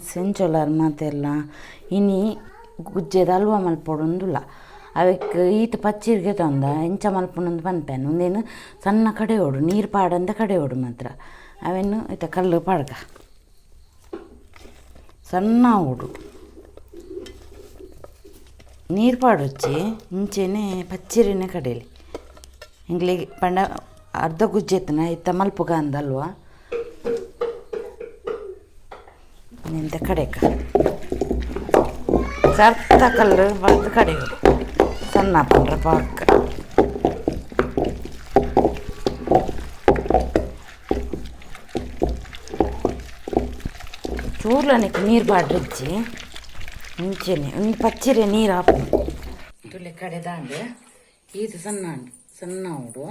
ಸೆಂಚೋಲಾರ್ ಮಾತೆಲ್ಲ ಇನಿ ಗುಜ್ಜೆದ ಹಲ್ವಾ ಮಲ್ಪೊಡೊಂದುಲ್ಲ ಅವಕ್ಕೆ ಈತ ಪಚ್ಚಿರ್ಗೆ ತಂದ ಎಂಚ ಮಲ್ಪೊಂದು ಪನ್ಪೆನು ಒಂದೇನು ಸಣ್ಣ ಕಡೆ ಓಡು ನೀರು ಪಾಡಂದ ಕಡೆ ಓಡು ಮಾತ್ರ ಅವೇನು ಈತ ಕಲ್ಲು ಪಾಡ್ಗ ಸಣ್ಣ ಓಡು ನೀರು ಪಾಡೊಚ್ಚಿ ಇಂಚೆನೆ ಪಚ್ಚಿರಿನೇ ಕಡೆಯಲ್ಲಿ ಹಿಂಗ್ಲಿ ಪಂಡ ಅರ್ಧ ಗುಜ್ಜೆತ್ತನ ಇತ್ತ ಮಲ್ಪುಗ ಅಂದಲ್ವಾ ನಿಂತ ಕಡೆಕ ಸರ್ತ ಕಲ್ಲು ಬರ್ದು ಕಡೆ ಹೊಡು ಸಣ್ಣ ಪಂಡ್ರ ಪಾಕ ಚೂರ್ಲನಿಕ್ಕೆ ನೀರು ಪಾಡ್ರಿಜ್ಜಿ ಮುಂಚೆನೆ ಒಂದು ಪಚ್ಚಿರೆ ನೀರು ಹಾಕು ತುಲೆ ಕಡೆ ದಾಂಡು ಇದು ಸಣ್ಣ ಉಡು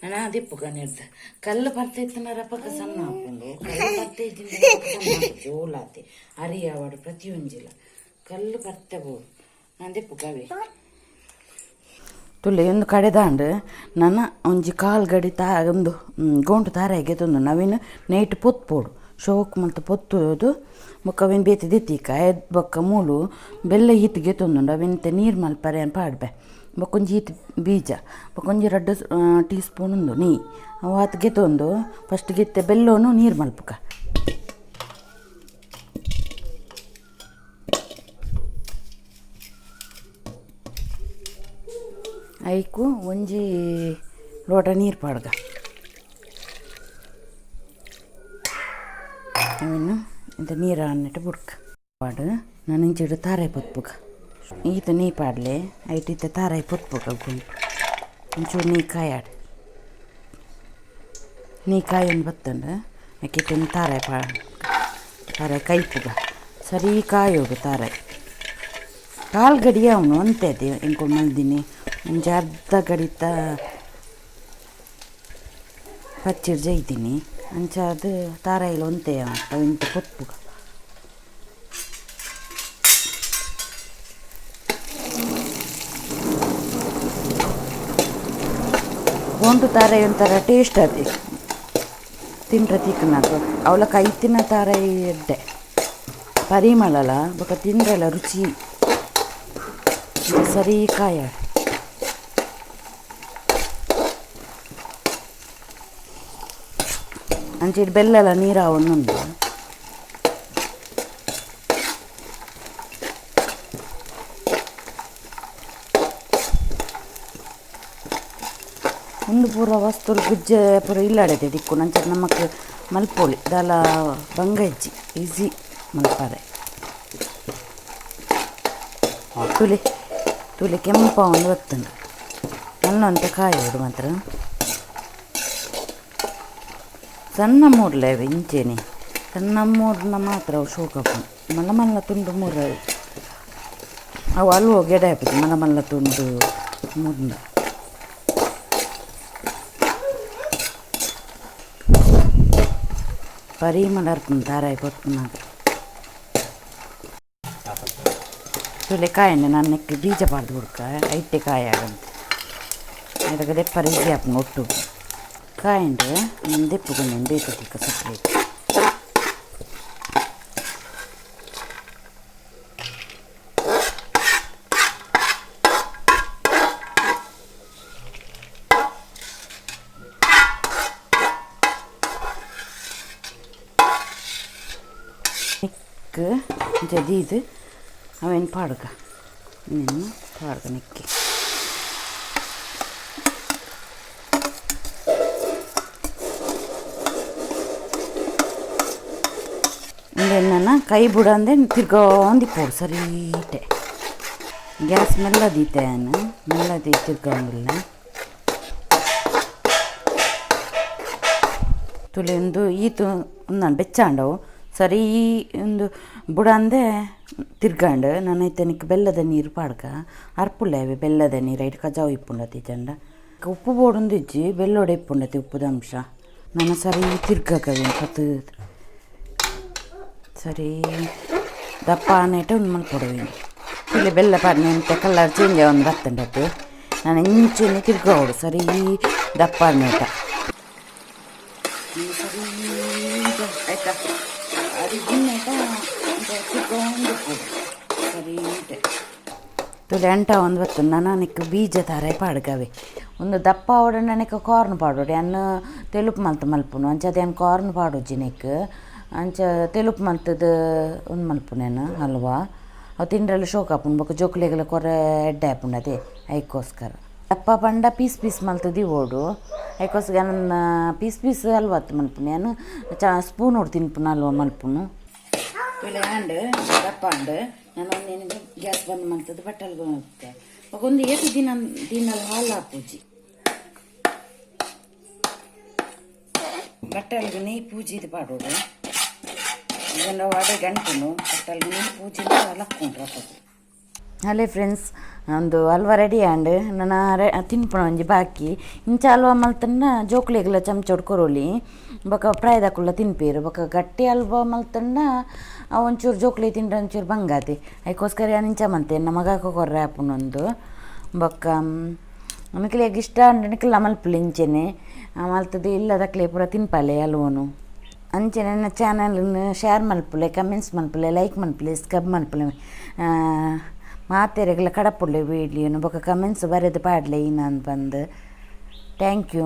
ನಾನು ದಿಪ್ಪುಗ ನೆಡ್ದೆ ಕಲ್ಲು ಬರ್ತೈತನ ರಪಕ ಸಣ್ಣ ಹಾಕೊಂಡು ಕಲ್ಲು ಬರ್ತೈತಿ ಜೋಲಾತಿ ಅರಿಯಾವಾಡು ಪ್ರತಿಯೊಂಜಿಲ್ಲ ಕಲ್ಲು ಬರ್ತಬೋದು ನಾನು ದಿಪ್ಪುಗವೇ ತುಲೆ ಒಂದು ಕಡೆ ದಾಂಡು ನನ್ನ ಒಂಜಿ ಕಾಲು ಗಡಿ ಒಂದು ಗೋಂಟು ತಾರಾಗೆ ತಂದು ನಾವಿನ್ನು ನೈಟ್ ಪೊತ್ಪೋಡು ಶೋಕ್ ಮತ್ತು ಪೊತ್ತುವುದು ಬೊಕ್ಕವೇನು ಬೇತಿ ದಿತ್ತೀಕ ಎದ್ದು ಬೊಕ್ಕ ಮೂಲು ಬೆಲ್ಲ ಈತಿಗೆ ತಂದುಂಡು ಅವೆಂತ ನೀರು ಮಲ್ಪರೆ ಅಂತ ಪಾಡ್ಬೆ ಬೊಕ್ಕೊಂಜಿ ಈತ್ ಬೀಜ ಬೊಕ್ಕೊಂಜಿ 2 ಟೀ ಸ್ಪೂನ್ ಉಂಡು ನೀ ಅವು ಹತ್ಗೆ ತಂದು ಫಸ್ಟ್ ಗಿತ್ತೆ ಬೆಲ್ಲೋನು ನೀರು ಮಲ್ಪುಕ ಐಕು ಒಂಜಿ ಲೋಟ ನೀರು ಪಾಡ್ಗ ಅವೇನು ಇಂಥ ನೀರು ಅನ್ನಿಟ್ಟು ಬುಡ್ಕ ಪಾಡು ನಾನು ಇಂಚಿಡು ತಾರಾಯಿ ಪೊತ್ಪುಗ ಈತ ನೀ ಪಾಡ್ಲೆ ಐಟಿತ್ತ ತಾರಾಯಿ ಪೊತ್ಪುಗ ಗುಂಪು ಒಂಚೂರು ನೀ ಕಾಯಾಡು ನೀ ಕಾಯೊಂದು ಬತ್ತಂಡು ಯಾಕಿಟ್ಟು ತಾರಾಯಿ ತಾರಾಯಿ ಕೈಪುಗ ಸರಿ ಕಾಯೋಗು ತಾರಾಯಿ ಕಾಲು ಗಡಿ ಅವನು ಅಂತೈತಿ ಇಂಕೊಂಡು ಮಲ್ದಿನಿ ಒಂಚು ಅರ್ಧ ಗಡಿತ ಪಚ್ಚಿರ್ ಜೈತೀನಿ ಅಂಚ ಅದು ತಾರಾಯಿಲು ಒಂತೆ ಇಂತ ಪೊತ್ಪುಗ ಗೋಂಟು ತಾರಾಯಿ ಒಂಥರ ಟೇಸ್ಟ್ ಅದೇ ತಿಂಡ್ರೆ ತಿಕ್ಕನಾಗ ಅವಳ ಕೈ ತಿನ್ನ ತಾರಾಯಿ ಎಡ್ಡೆ ಪರಿಮಳಲ ಬೊಕ್ಕ ತಿಂದ್ರಲ್ಲ ರುಚಿ ಸರಿ ಕಾಯ ಅಂಚಿಟ್ಟು ಬೆಲ್ಲ ನೀರು ಒಂದೊಂದು ಒಂದು ಪೂರ ವಸ್ತುಲು ಗುಜ್ಜೆ ಪೂರ ಇಲ್ಲಾಡೈತೆ ದಿಕ್ಕು ನಂಚ ನಮಕ್ ಮಲ್ಪೊಳಿ ದಾಲ ಬಂಗಜ್ಜಿ ಈಸಿ ಮಲ್ಪಾರೆ ತುಲಿ ಕೆಂಪ ಒಂದು ಒತ್ತುಂಡು ನನ್ನಂತ ಕಾಯೋಡು ಮಾತ್ರ ಸಣ್ಣ ಮೂರ್ಲೇವೆ ಇಂಚೇನೆ ಸಣ್ಣ ಮೂರ್ನ ಮಾತ್ರ ಅವು ಶೋಕಪ್ಪು ಮಲ್ಲ ಮಲ್ಲ ತುಂಡು ಮೂರು ಅವು ಅಲ್ವೋ ಗೆಡ ಹಾಕಿದ್ದು ಮಲ್ಲ ಮಲ್ಲ ತುಂಡು ಮೂರ್ನ ಪರಿಮಳ ಇರ್ತದೆ ತಾರಾಯಿ ಪೊತ್ನಾಗ ತುಲೆ ಕಾಯಣ್ಣೆ ನನ್ನಕ್ಕೆ ಬೀಜ ಪಾಡ್ದು ಹುಡ್ಕ ಐಟೆ ಕಾಯ ಆಗಂತ ಅದಕ್ಕೆ ದೆಪ್ಪರಿಸಿ ಹಾಕೊಂಡು ಒಟ್ಟು ಕಾಯಂಡು ನಾನು ದೆಪ್ಪುಗೊಂಡು ಬೇಕತ್ತಿಕ್ಕ ಸಪ್ರೇಟ್ ಜದೀದು ಅವೇನು ಪಾಡ್ಗ ನೀನು ಪಾಡ್ಗ ನಿಕ್ಕಿ ನನ್ನ ಕೈ ಬಿಡಂದೆ ತಿರ್ಗೊಂದಿಪ್ಪೋಡು ಸರೀಟೆ ಗ್ಯಾಸ್ ಮೆಲ್ಲದೀತೆ ಮೆಲ್ಲದಿ ತಿರ್ಗಂಗಿಲ್ಲ ತುಳಿ ಒಂದು ಈತು ನಾನು ಬೆಚ್ಚಾಂಡವು ಸರಿ ಒಂದು ಬುಡಂದೆ ತಿರ್ಗಂಡು ನಾನು ಐತನಿಕ್ಕೆ ಬೆಲ್ಲದ ನೀರು ಪಾಡ್ಕ ಅರ್ಪುಲ್ಲೇವೆ ಬೆಲ್ಲದ ನೀರು ಐಟ್ ಕಜಾವು ಇಪ್ಪುಂಡತಿ ಚಂಡ ಉಪ್ಪು ಬೋಡೊಂದು ಇಜ್ಜಿ ಬೆಲ್ಲೋಡೆ ಇಪ್ಪುಂಡತಿ ಉಪ್ಪುದ ಅಂಶ ನಾನು ಸರಿ ತಿರ್ಗಕವೆ ಪತ್ತು ಸರಿ ದಪ್ಪ ನೆಟ್ಟು ಒಂದು ಮಲ್ಕೊಡುವೆ ಇಲ್ಲಿ ಬೆಲ್ಲ ಪಾಡ್ನೆ ಅಂತ ಕಲರ್ ಚೇಂಜ್ ಒಂದು ಬತ್ತಂಡದ್ದು ನಾನು ಇಂಚೆನೆ ತಿರ್ಗೋಡು ಸರಿ ದಪ್ಪ ನೆಟ ಸರಿ ಆಯ್ತಾ ಅದು ಗಿಣ್ಣೆಟ ಚಿಕ್ಕೊಂಡು ಸರಿ ತುಲೆ ಅಂಟ ಒಂದು ಬತ್ತು ನನಗೆ ಬೀಜ ತಾರೆ ಪಾಡ್ಗವೆ ಒಂದು ದಪ್ಪ ಅವಡ ನನಗೆ ಕಾರ್ನ್ ಪಾಡೋಡಿ ಅನ್ನ ತೆಲುಪು ಮಲ್ತು ಮಲ್ಪುನು ಅಂಚದೆ ಅನ್ನು ಕಾರ್ನ್ ಪಾಡೋಜಿ ನೆಕ್ ಅಂಚ ತೆಲುಪು ಮಲ್ತದ ಒಂದು ಮಲ್ಪುನೇನು ಹಲ್ವಾ ಅವು ತಿಂಡ್ರೆಲ್ಲ ಶೋಕ್ ಹಾಪುಂಡು ಬೊಕ್ಕ ಜೋಕ್ಲೆಗೆಲ್ಲ ಕೊರೆ ಎಡ್ಡೆ ಹಾಪುಂಡು ಅದೇ ಐಕೋಸ್ಕರ ದಪ್ಪ ಪಂಡ ಪೀಸ್ ಪೀಸ್ ಮಲ್ತದಿ ಓಡು ಐಕೋಸ್ಕರ ನನ್ನ ಪೀಸ್ ಹಲ್ವಾತ್ ಮಲ್ಪುನು ನಾನು ಸ್ಪೂನ್ ಹೊಡ್ ತಿನ್ಪುನು ಹಲ್ವಾ ಮಲ್ಪುನು ತುಲೆ ಹ್ಯಾಂಡ್ ದಪ್ಪ ಹಂಡ್ ನಾನು ಒಂದು ಗ್ಯಾಸ್ ಬಂದ್ ಮಾಡ್ತದೆ ಬಟ್ಟಲ್ಗೂ ಹೋಗ್ತೆ ಒಂದು ಎಷ್ಟು ದಿನಲ್ಲಿ ಹಾಲು ಹಾಪೂಜಿ ಬಟ್ಟಲ್ಗೆ ನೆಯ್ ಪೂಜಿದು ಪಾಡೋಡು ಇದನ್ನು ವಾಡೆ ಗಂಟನು ಬಟ್ಟಲ್ಗೆ ನೆಯ್ ಪೂಜಿನ ಲಕ್ಕೊಂಡ್ರು ಹಾಕೋದು ಹಲೇ ಫ್ರೆಂಡ್ಸ್ ಒಂದು ಹಲ್ವಾ ರೆಡಿ ಆಂಡ್ ನಾನು ತಿನ್ಪುಣ ಒಂಜಿ ಬಾಕಿ ಇಂಚ ಹಲ್ವಾ ಮಲ್ತನ್ನ ಜೋಕ್ಲೆಗೆಲ್ಲ ಚಮಚ ಹೊಡ್ಕೊರೋಲಿ ಬೊಕ ಪ್ರಾಯದಕ್ಕುಲ್ಲ ತಿನ್ಪೇರು ಬೊಕ ಗಟ್ಟಿ ಹಲ್ವಾ ಮಲ್ತನ್ನ ಒಂಚೂರು ಜೋಕ್ಲೆ ತಿಂಡ್ರೆ ಒಂಚೂರು ಬಂಗಾತಿ ಅದಕ್ಕೋಸ್ಕರ ನಾನು ಇಂಚ ಮಲ್ತೆ ನಮ್ಮ ಮಗಕ್ಕೆ ಕೊರ್ರೆ ಹಾಪುನೊಂದು ಬೊಕ್ಕ ನಮಕ್ಲಿಗೆ ಇಷ್ಟ ನಿಕ್ಲ ಮಲ್ಪುಲಿ ಇಂಚೆನೆ ಮಲ್ತದೆ ಇಲ್ಲದಕ್ಲೆ ಪೂರ ತಿನ್ಪಾಲೆ ಹಲ್ವನು ಅಂಚೆ ನನ್ನ ಚಾನಲ್ನ ಶೇರ್ ಮಲ್ಪುಲೆ ಕಮೆಂಟ್ಸ್ ಮಲ್ಪುಲೆ ಲೈಕ್ ಮಲ್ಪುಲೆ ಸ್ಕಬ್ ಮಲ್ಪುಲೆ ಮಾತೆರೆಗ್ಲ ಕಡಪುಳ್ಳೆ ವೀಡಿಯೋನು ಬೊಕ ಕಮೆಂಟ್ಸ್ ಬರೆದು ಪಾಡ್ಲೆ ನಾನು ಬಂದು ಥ್ಯಾಂಕ್ ಯು.